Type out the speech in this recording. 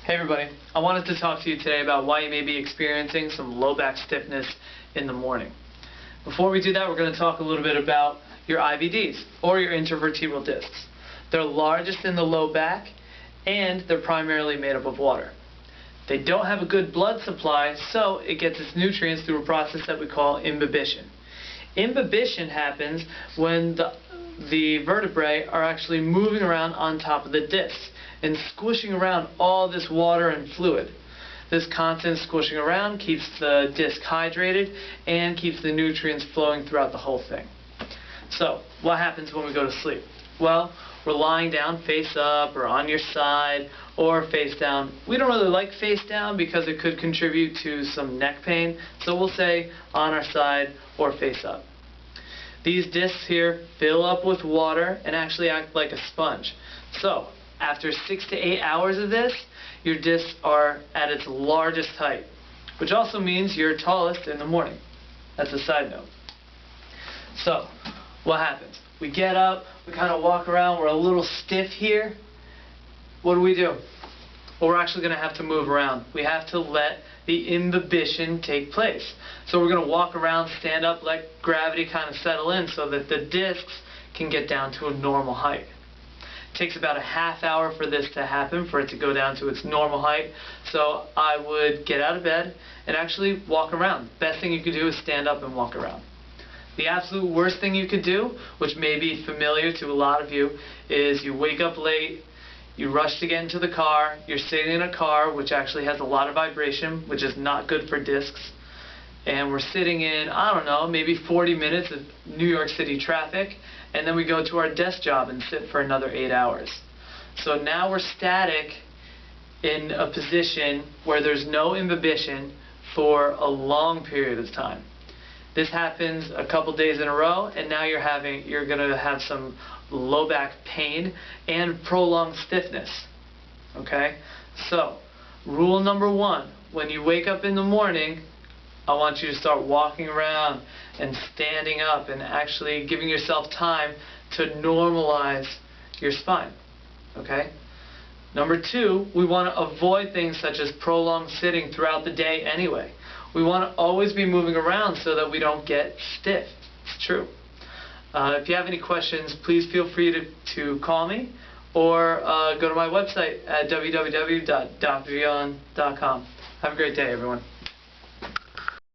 Hey everybody, I wanted to talk to you today about why you may be experiencing some low back stiffness in the morning. Before we do that, we're going to talk a little bit about your IVDs, or your intervertebral discs. They're largest in the low back, and they're primarily made up of water. They don't have a good blood supply, so it gets its nutrients through a process that we call imbibition. Imbibition happens when the vertebrae are actually moving around on top of the discs and squishing around all this water and fluid. This constant squishing around keeps the disc hydrated and keeps the nutrients flowing throughout the whole thing. So, what happens when we go to sleep? Well, we're lying down face up or on your side or face down. We don't really like face down because it could contribute to some neck pain, so we'll say on our side or face up. These discs here fill up with water and actually act like a sponge. So, after 6 to 8 hours of this, your discs are at its largest height, which also means you're tallest in the morning. That's a side note. So, what happens? We get up, we kind of walk around, we're a little stiff here. What do? Well, we're actually going to have to move around. We have to let the imbibition take place. So we're going to walk around, stand up, let gravity kind of settle in so that the discs can get down to a normal height. It takes about a half hour for this to happen, for it to go down to its normal height. So I would get out of bed and actually walk around. Best thing you could do is stand up and walk around. The absolute worst thing you could do, which may be familiar to a lot of you, is you wake up late, you rush to get into the car, you're sitting in a car which actually has a lot of vibration, which is not good for discs, and we're sitting in, I don't know, maybe 40 minutes of New York City traffic, and then we go to our desk job and sit for another 8 hours. So now we're static in a position where there's no imbibition for a long period of time. This happens a couple days in a row, and now you're going to have some low back pain and prolonged stiffness. Okay? So, rule number 1, when you wake up in the morning, I want you to start walking around and standing up and actually giving yourself time to normalize your spine. Okay? Number 2, we want to avoid things such as prolonged sitting throughout the day anyway. We want to always be moving around so that we don't get stiff. It's true. If you have any questions, please feel free to call me or go to my website at www.drvion.com. Have a great day, everyone.